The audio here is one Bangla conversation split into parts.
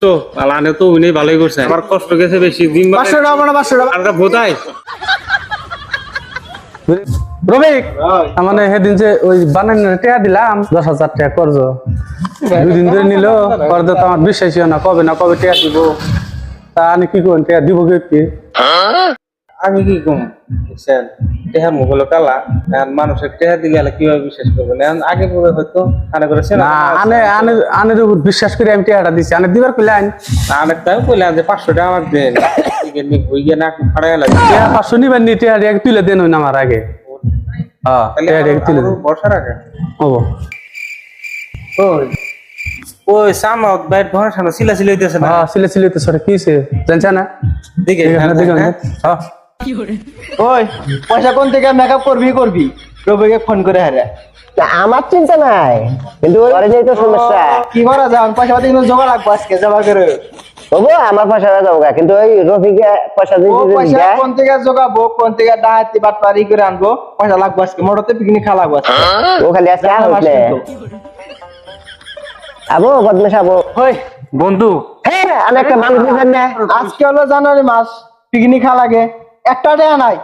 তো আলানে তো উনি ভালোই করছে আমার কষ্ট গেছে বেশি দিন 500 টাকা মানে 500 টাকা আর বোধাই রবিক মানে সেদিন যে ওই বানানোর টাকা দিলাম 10,000 টাকা করজ 2 দিন ধরে নিল করজ তো আমার বিশ্বাসই হয় না কবে টাকা দিব তা আমি কি করুন টাকা দিব কি আমি কি কম বুঝছেন টেহা মুগলো কালা মানুষের টেহা দিলে কিভাবে বিশ্বাস করবেন আগে পরে হয়তো আনে করেছে না আনের উপর বিশ্বাস করে আমি টাকাটা দিছি আনে দিবার কইলেন আনে তাই কইলাম যে 500 টাকা আমার দেন টিকেট হই গিয়ে না ফাড়া গেল টাকা 500 নিবেন নি টাকা তুলে দেন হই না আমার আগে হ্যাঁ টাকা তুলে দেন বর্ষা রাখে ওবো ওই সামাউত বাইট ভরসা না সিলা দিতেছে না হ্যাঁ সিলে তো সরে কিছে জানছ না দেখে হ্যাঁ ওই পয়সা কোন থেকে মেকআপ করবি রবিকে ফোন করে হারে আমার চিন্তা নাই কিন্তু ওরে যেই তো সমস্যা কি করা যায় পয়সা পাতি কিন্তু জমা রাখবো আজকে জমা করে তবু আমার পয়সা যাবো কিন্তু ওই রফিকে পয়সা পয়সা কোন থেকে জোগাবো কোন থেকে ডাহাতি বাটপারি করে আনবো পয়সা লাগবো আজকে মোটরতে পিকনিক খাওয়া লাগবো আজকে ও খালি আজকে হইছে আবো বদমাশ আবো ওই বন্ধু হ্যাঁ আমি একটা মানুষ দিবেন না আজকে হলো জানুয়ারি মাস পিকনিক খাওয়া লাগে একটা টাকা নাই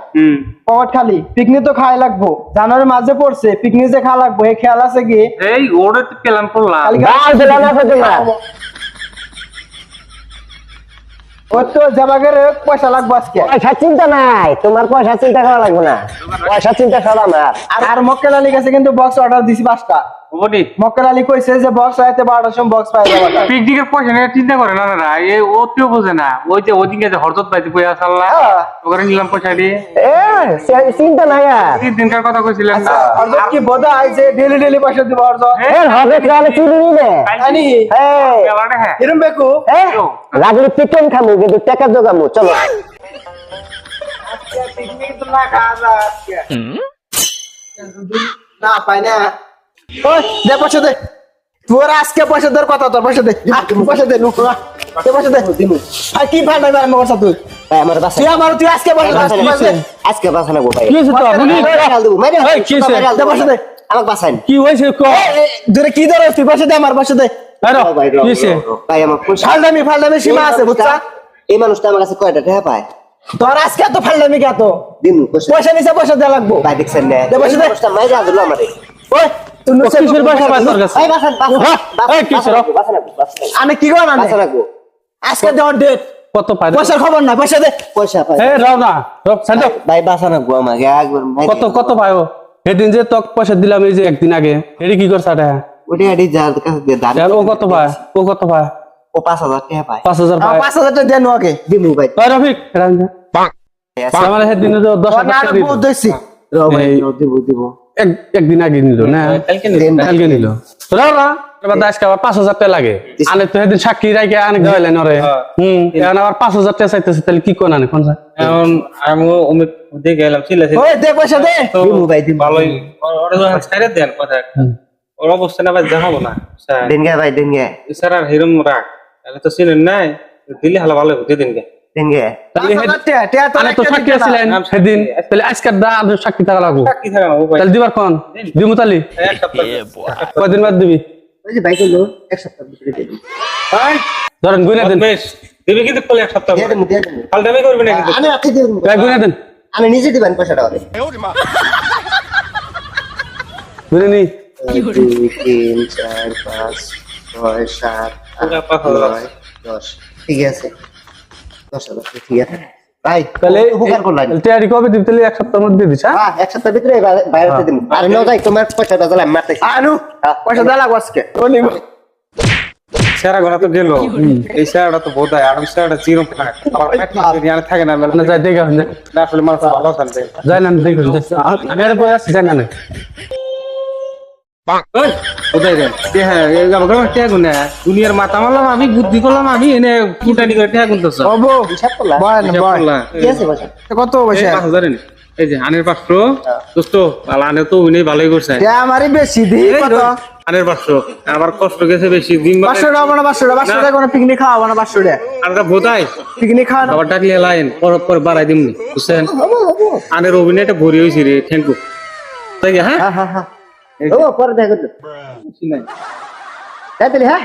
পকেট খালি পিকনিক তো খাওয়া লাগবো জানুয়ারি মাসে পড়ছে পিকনিক যে খাওয়া লাগবো এই খেয়াল আছে কি এই ওরে প্ল্যান করলাম গাল দিলাম না তোমরা ও তো জমা করে পয়সা লাগবো আজকে পয়সা চিন্তা নাই তোমার পয়সা চিন্তা করা লাগবে না পয়সা চিন্তা সব আমার আর মক্কেল আলী কাছে কিন্তু বক্স অর্ডার দিছি 5টা ওডি মক্কেল আলী কইছে যে বক্স রাতে 12টার সময় বক্স পাই যাবে পিকনিকের পয়সা নিয়ে চিন্তা করে না না এই ওতেও বোঝে না ওই যে ওদিকে যে হরজত পাইতে কই আসাল্লা ওখানে নিলাম পয়সা দিয়ে চিন্তা নাই আর 3 দিনকার কথা কইছিলেন না অর্জত কি বোধা যে ডেলি পয়সা দিব অর্জত হবে তাহলে কি নিবে আনি হ্যাঁ হ্যাঁ এরম বেকু লাগলে পিটন খামু কিন্তু টাকা জোগামু চলো আজকে পিকনিক তো না খাওয়া যায় আজকে না পাই না ওই দে পয়সা দে তোর আজকে পয়সা দর কথা তোর পয়সা দে পয়সা দে নুক না পয়সা দে দিমু আর কি ফান্ডা মার মরছ তুই ভাই আমার বাসা তুই আজকে পয়সা দে আজকে বাসা লাগবো ভাই কি হইছে তো আপনি গাল দেবো মেরে এই, কি হইছে? দে পয়সা দে আমাকে বাসাইন কি হইছে ক দূরে কি দর তুই পয়সা দে আমার পয়সা দে আরে ভাই কি হইছে ভাই আমার পয়সা ফালদামি সীমা আছে বুঝছা এই মানুষটা আমার কাছে কয়টা টাকা পায় তোর আজকে তো ফালদামি কে তো দিন পয়সা পয়সা নিছে পয়সা দেয়া লাগবো ভাই দেখছেন না দে পয়সা দে। মানুষটা মাইরা দিল আমারে ওই তুই নুসে কিসের পয়সা পাই তোর কাছে ভাই বাসান এই, কি হইছে রে? বাসা লাগবো আমি কি কর না বাসা লাগবো আজকে দেওয়ার ডেট কত পাই পয়সার খবর না পয়সা দে পয়সা পাই এই রাও না রব ছাড় দাও। ভাই বাসা লাগবো আমাকে একবার কত পাইও সেদিন যে তোক পয়সা দিলাম এই যে একদিন আগে এটি কি করছ এটা ওটা আড়ি যার কাছে দিয়ে দাঁড় ও কত পায় ও 5,000 টাকা পায় 5,000 পায় 5,000 টাকা দেন ওকে দিমু ভাই ওই রফিক এটা আনজা। আমার সেদিন যে 10,000 না টাকা দিল। বহুত দিছি রো ভাই এই- দিব একদিন আগে নিল না কালকে নিল রাও না এবার আজকে আবার 5,000 টাকা লাগে আনে তো সেদিন সাক্ষী রাইকে আনে গাইলেন ওরে এখন আবার 5,000 টাকা চাইতেছে তাহলে কি কোন আনে কোন এখন আমি অমিত দিয়ে গেলাম সিলেছে ওই দে পয়সা দে দিমু ভাই দিমু ভালোই ওরা যখন ছেড়ে দেন কথা ওর অবস্থা না ভাই দেখাবো না দেন গে ভাই দেন গে স্যার আর হিরম রাখ তাহলে তো চিনেন নাই দিলে হালা ভালো হতে দিন গে দেন গে তাহলে 5,000 টাকা টাকা তো আনে তো সাক্ষী আছিলেন সেদিন তাহলে আজকের দা আর সাক্ষী থাকা লাগবো কি থাকে না ও ভাই তাহলে দিবার কোন দিমু তালি এক সপ্তাহ কয়দিন বাদ দিবি ওই যে ভাই কইলো এক সপ্তাহ ভিতরে দিয়ে দিন ভাই ধরেন গুনে দেন বেশ দিবি কিন্তু বলে এক সপ্তাহ দিয়ে দেন কাল দামি করবি না কিন্তু আমি রাখি দিন ভাই গুনে দেন আমি নিজে দিবেন পয়সাটা ওরে গুনে নি 2 3 4 5 6 7 পুরা 5,000 10 ঠিক আছে 10,000 ঠিক আছে ভাই তাহলে উপকার করলেন তৈরি কবে দিবি তাহলে এক সপ্তাহের মধ্যে দিস হ্যাঁ হ্যাঁ এক সপ্তাহ ভিতরে বাইরে দিন আর নাও যাই তোমার পয়সাটা দিলাম আমি মারতেছি আনু পয়সা দেয়া লাগবো আজকে ও নিব স্যারা ঘোরা তো গেল এই স্যারটা তো বোধ হয় আর স্যারটা চিরম থাকে আমার পেট নিয়ে থাকে না না যাই দেখে আসুন না আসলে মানুষ ভালো থাকবে যাই না দেখুন আমি আর বই আছি যাই না ওই কোথায় রে হ্যাঁ আমাকে ট্যাগ না দুনিয়ার মাথা মারলাম আমি বুদ্ধি করলাম আমি এনে কুটানি করে ট্যাগ গুনতেছ ওবো হিসাব করলা বয় না বয় কি আছে পয়সা কত পয়সা 5,000 এনে এই যে আনের 500 দোস্ত আনে তো উনি ভালোই করছে টাকা আমারই বেশি দি কত আনের 500 আমার কষ্ট গেছে বেশি দিন 500 টাকা মানে 500 টাকা 500 টাকা কোনো পিকনিক খাওয়াবো না 500 টাকা আনটা বোধাই পিকনিক খাওয়া আবার ডাকলে লাইন পর বাড়াই দিমনি বুঝছেন আনের অভিনয়টা ভরি হইছে রে থ্যাংক ইউ তাই হ্যাঁ হ্যাঁ হ্যাঁ ও পরে দেখা করলো তাই হ্যাঁ